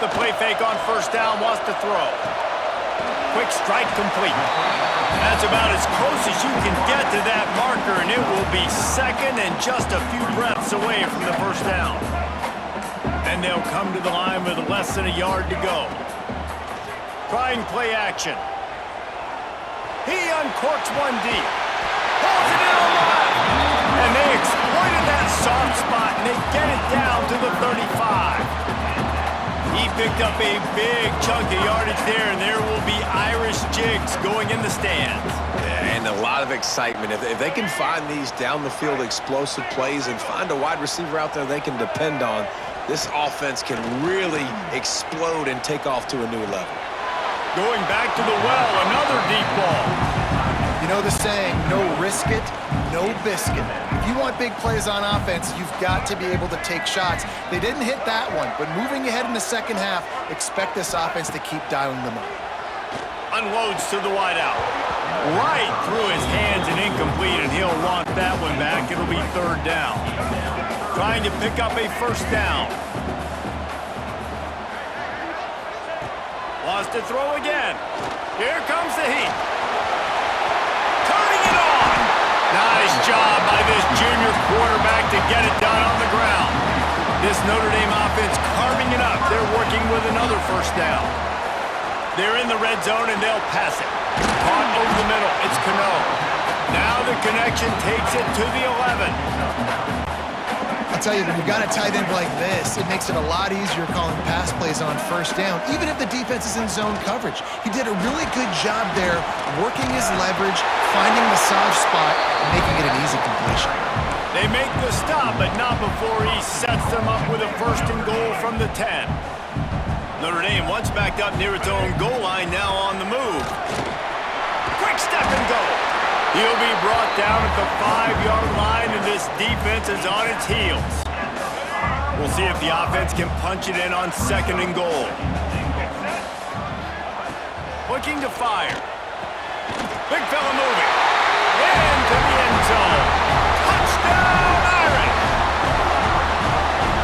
the play fake on first down, wants to throw. Quick strike complete. That's about as close as you can get to that marker, and it will be second and just a few breaths away from the first down. And they'll come to the line with less than a yard to go. Trying play action. He uncorks one deep. Pulls it in on the left. And they exploited that soft spot, and they get it down to the 35. He picked up a big chunk of yardage there, and there will be Irish jigs going in the stands. Yeah, and a lot of excitement. If they can find these down-the-field explosive plays and find a wide receiver out there they can depend on, this offense can really explode and take off to a new level. Going back to the well, another deep ball. You know the saying, no risk it, no biscuit. If you want big plays on offense, you've got to be able to take shots. They didn't hit that one, but moving ahead in the second half, expect this offense to keep dialing them up. Unloads to the wideout. Right through his hands and incomplete, and he'll want that one back. It'll be third down. Trying to pick up a first down. Wants to throw again. Here comes the heat. Turning it on. Nice job by this junior quarterback to get it done on the ground. This Notre Dame offense carving it up. They're working with another first down. They're in the red zone, and they'll pass it. Caught over the middle. It's Cano. Now the connection takes it to the 11. I'll tell you, when you've got a tight end like this, it makes it a lot easier calling pass plays on first down, even if the defense is in zone coverage. He did a really good job there, working his leverage, finding the soft spot, and making it an easy completion. They make the stop, but not before he sets them up with a first and goal from the 10. Notre Dame once backed up near its own goal line, now on the move. Quick step and go. He'll be brought down at the 5-yard line, and this defense is on its heels. We'll see if the offense can punch it in on second and goal. Looking to fire. Big fella moving. Into the end zone. Touchdown, Irish!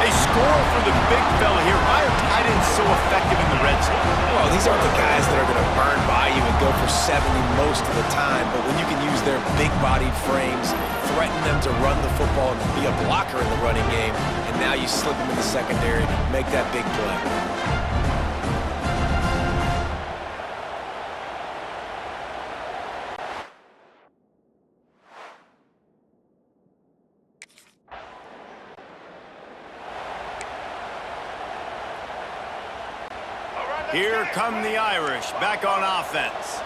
A score for the big fella here. Why are tight ends so effective in the red zone? Well, these aren't the guys that are going to burn by you and go for 70 most of the time, but when you can use their big-bodied frames, threaten them to run the football and be a blocker in the running game, and now you slip them in the secondary, make that big play. Here come the Irish, back on offense.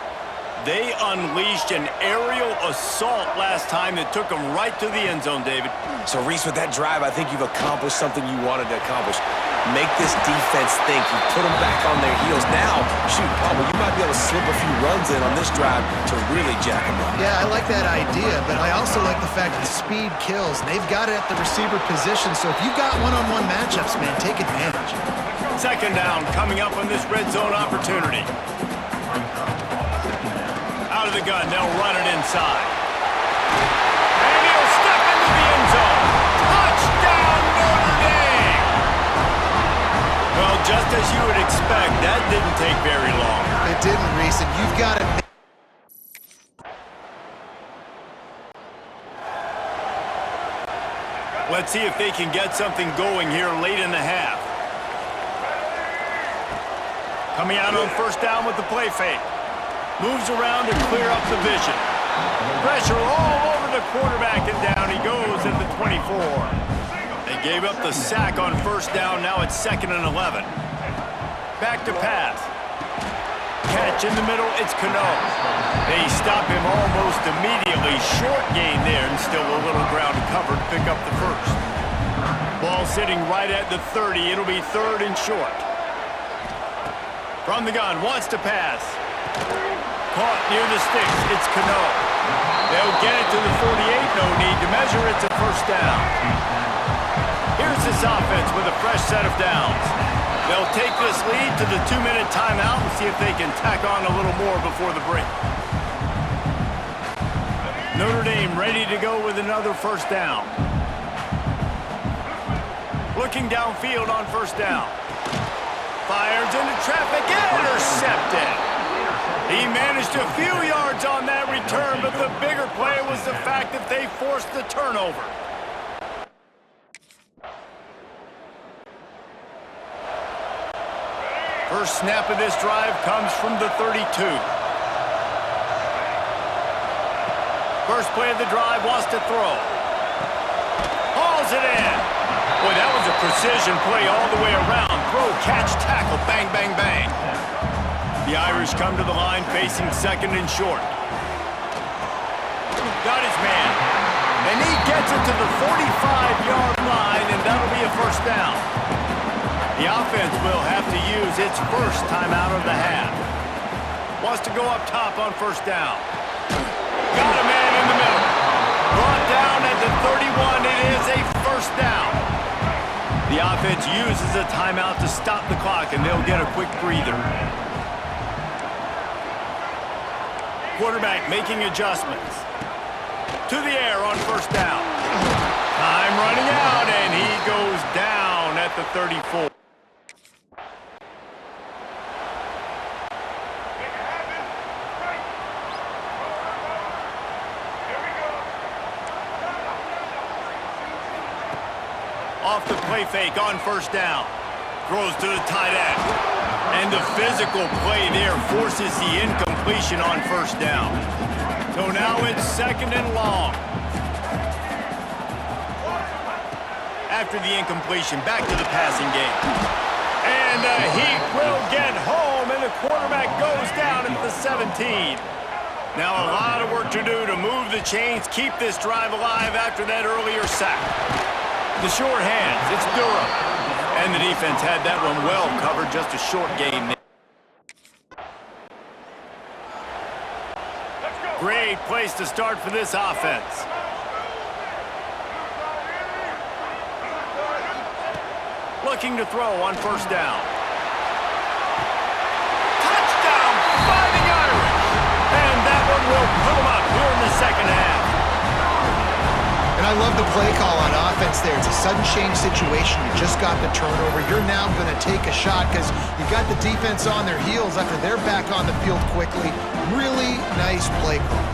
They unleashed an aerial assault last time that took them right to the end zone, David. So, Reese, with that drive, I think you've accomplished something you wanted to accomplish. Make this defense think. You put them back on their heels. Now, shoot, Palmer, you might be able to slip a few runs in on this drive to really jack them up. Yeah, I like that idea, but I also like the fact that speed kills. And they've got it at the receiver position, so if you've got one-on-one matchups, man, take advantage. Second down coming up on this red zone opportunity. Out of the gun, they'll run it inside. And he'll step into the end zone. Touchdown, Notre Dame! Well, just as you would expect, that didn't take very long. It didn't, Reese, and you've got it. Let's see if they can get something going here late in the half. Coming out on first down with the play fake. Moves around to clear up the vision. Pressure all over the quarterback, and down he goes at the 24. They gave up the sack on first down. Now it's 2nd and 11. Back to pass. Catch in the middle. It's Cano. They stop him almost immediately. Short gain there, and still a little ground covered to pick up the first. Ball sitting right at the 30. It'll be 3rd and short. From the gun, wants to pass. Caught near the sticks, it's Cano. They'll get it to the 48, no need to measure, it's a first down. Here's this offense with a fresh set of downs. They'll take this lead to the 2-minute timeout and see if they can tack on a little more before the break. Notre Dame ready to go with another first down. Looking downfield on first down. Fires into traffic, intercepted. He managed a few yards on that return, but the bigger play was the fact that they forced the turnover. First snap of this drive comes from the 32. First play of the drive wants to throw. Hauls it in. Boy, that was a precision play all the way around. Throw, catch, tackle, bang, bang, bang. The Irish come to the line facing second and short. Got his man. And he gets it to the 45-yard line, and that'll be a first down. The offense will have to use its first timeout of the half. Wants to go up top on first down. Got a man in the middle. Brought down at the 31. It is a first down. The offense uses a timeout to stop the clock, and they'll get a quick breather. Quarterback making adjustments. To the air on first down. Time running out, and he goes down at the 34. Off the play fake on first down. Throws to the tight end. And the physical play there forces the incompletion on first down. So now it's second and long. After the incompletion, back to the passing game. And the Heat will get home, and the quarterback goes down at the 17. Now a lot of work to do to move the chains, keep this drive alive after that earlier sack. The short hands, it's Durham. And the defense had that one well covered, just a short game. Great place to start for this offense. Looking to throw on first down. Touchdown, Fighting Irish! And that one will put them up here in the second half. And I love the play call on offense there. It's a sudden change situation. You just got the turnover. You're now going to take a shot because you got the defense on their heels after they're back on the field quickly. Really nice play call.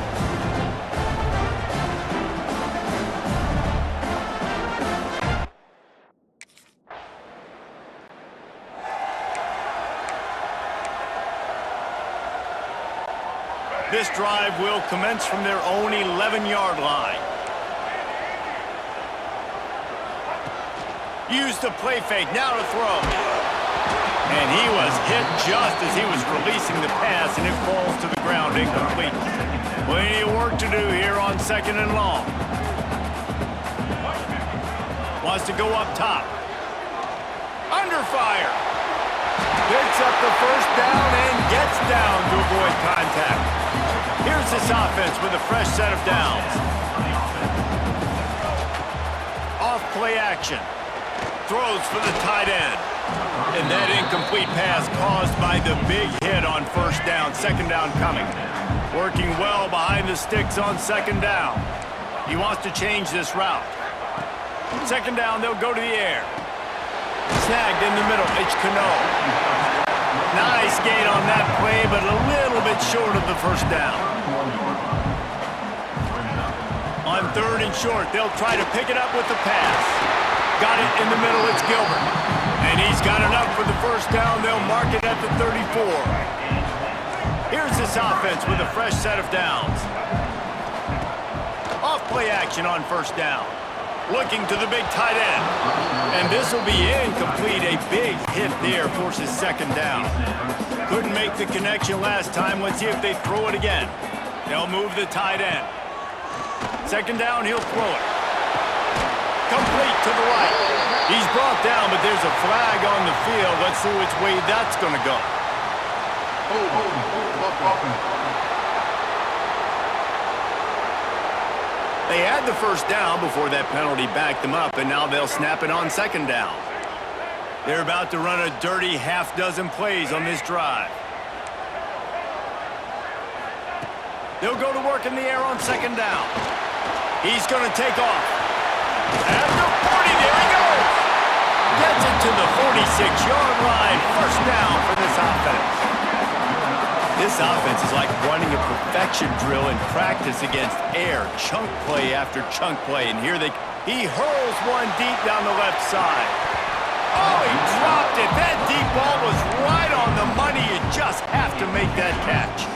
This drive will commence from their own 11-yard line. Use the play fake, now to throw. And he was hit just as he was releasing the pass, and it falls to the ground incomplete. Plenty of work to do here on second and long. Wants to go up top. Under fire. Picks up the first down and gets down to avoid contact. Here's this offense with a fresh set of downs. Off play action. Throws for the tight end. And that incomplete pass caused by the big hit on first down. Second down coming. Working well behind the sticks on second down. He wants to change this route. Second down, they'll go to the air. Snagged in the middle, it's Cano. Nice gain on that play, but a little bit short of the first down. On third and short, they'll try to pick it up with the pass. Got it in the middle, it's Gilbert. And he's got enough for the first down. They'll mark it at the 34. Here's this offense with a fresh set of downs. Off play action on first down. Looking to the big tight end. And this will be incomplete. A big hit there forces second down. Couldn't make the connection last time. Let's see if they throw it again. They'll move the tight end. Second down, he'll throw it. Complete to the right. He's brought down, but there's a flag on the field. Let's see which way that's going to go. They had the first down before that penalty backed them up, and now they'll snap it on second down. They're about to run a dirty half-dozen plays on this drive. They'll go to work in the air on second down. He's going to take off. At the 40, there he goes. Gets it to the 47. 26-yard line. First down for this offense. This offense is like running a perfection drill in practice against air. Chunk play after chunk play. And here he hurls one deep down the left side. Oh, he dropped it. That deep ball was right on the money. You just have to make that catch.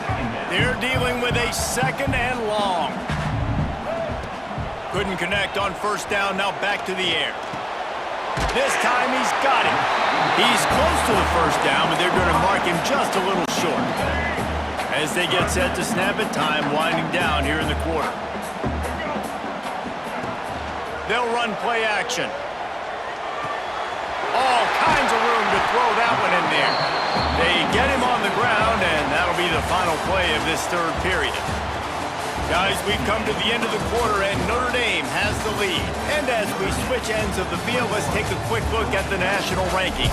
They're dealing with a second and long. Couldn't connect on first down. Now back to the air. This time he's got it. He's close to the first down, but they're going to mark him just a little short. As they get set to snap it, time winding down here in the quarter. They'll run play action. All kinds of room to throw that one in there. They get him on the ground, and that'll be the final play of this third period. Guys, we've come to the end of the quarter, and Notre Dame has the lead. And as we switch ends of the field, let's take a quick look at the national rankings.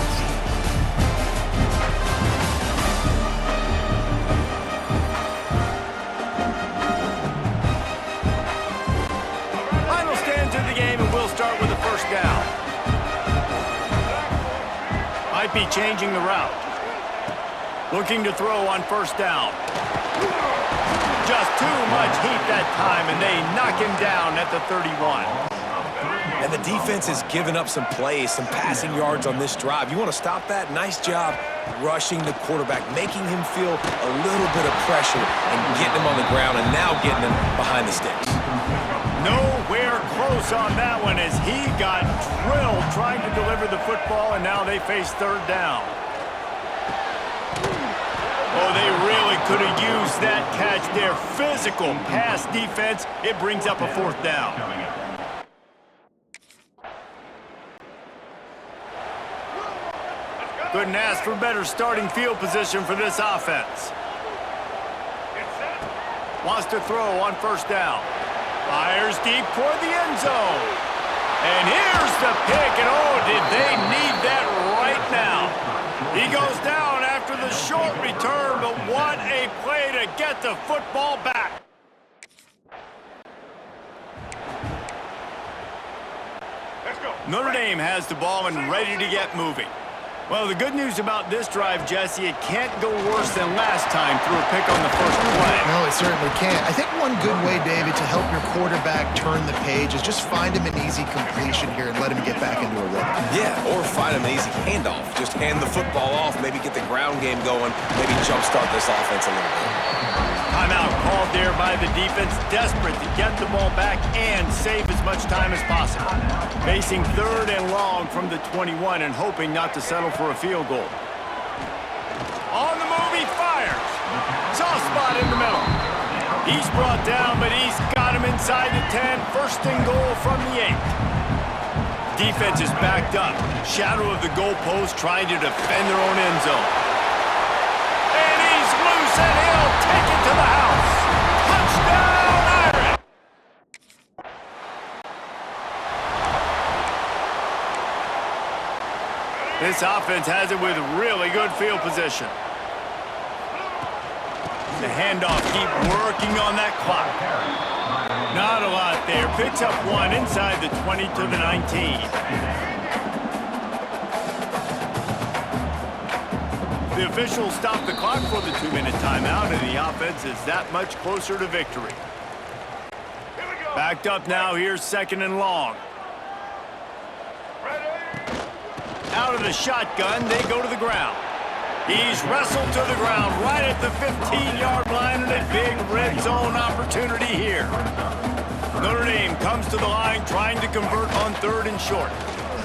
Final stands of the game, and we'll start with the first down. Might be changing the route. Looking to throw on first down. Just too much heat that time, and they knock him down at the 31. And the defense has given up some plays, some passing yards on this drive. You want to stop that? Nice job rushing the quarterback, making him feel a little bit of pressure and getting him on the ground and now getting him behind the sticks. Nowhere close on that one as he got drilled trying to deliver the football, and now they face third down. Oh, they really could have used that catch there. Physical pass defense. It brings up a fourth down. Couldn't ask for better starting field position for this offense. Wants to throw on first down. Fires deep toward the end zone. And here's the pick. And oh, did they need that right now. He goes down after the short return, but what a play to get the football back. Let's go. Notre Dame has the ball and ready to get moving. Well, the good news about this drive, Jesse, it can't go worse than last time through a pick on the first play. No, it certainly can't. I think one good way, David, to help your quarterback turn the page is just find him an easy completion here and let him get back into a rhythm. Yeah, or find him an easy handoff. Just hand the football off, maybe get the ground game going, maybe jumpstart this offense a little bit. Timeout called there by the defense, desperate to get the ball back and save as much time as possible. Facing third and long from the 21 and hoping not to settle for a field goal. On the move, he fires. Soft spot in the middle. He's brought down, but he's got him inside the 10. First and goal from the 8. Defense is backed up. Shadow of the goalpost trying to defend their own end zone. And he's loose, and he'll take it to the house. Touchdown, Irish! This offense has it with really good field position. The handoff, keep working on that clock. Not a lot there. Picks up one inside the 20 to the 19. The officials stop the clock for the 2-minute timeout, and the offense is that much closer to victory. Backed up now, here's second and long. Out of the shotgun, they go to the ground. He's wrestled to the ground right at the 15-yard line, and a big red zone opportunity here. Notre Dame comes to the line trying to convert on third and short.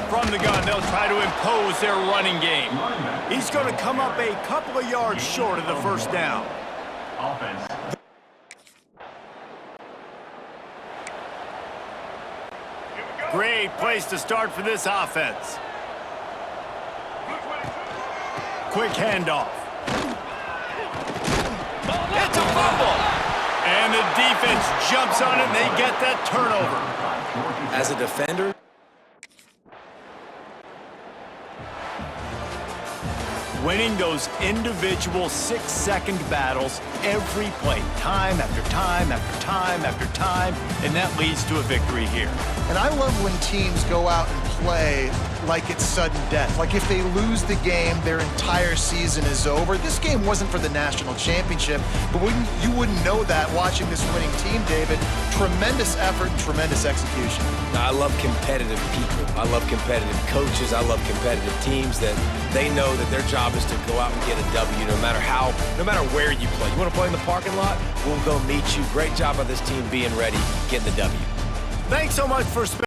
From the gun, they'll try to impose their running game. He's going to come up a couple of yards short of the first down. Great place to start for this offense. Quick handoff. It's a fumble! And the defense jumps on it, and they get that turnover. As a defender, winning those individual 6-second battles every play, time after time after time after time, and that leads to a victory here. And I love when teams go out and play like it's sudden death. Like if they lose the game, their entire season is over. This game wasn't for the national championship, but you wouldn't know that watching this winning team, David. Tremendous effort and tremendous execution. I love competitive people. I love competitive coaches. I love competitive teams that they know that their job is to go out and get a W no matter where you play. You want to play in the parking lot? We'll go meet you. Great job by this team being ready, getting the W. Thanks so much for spending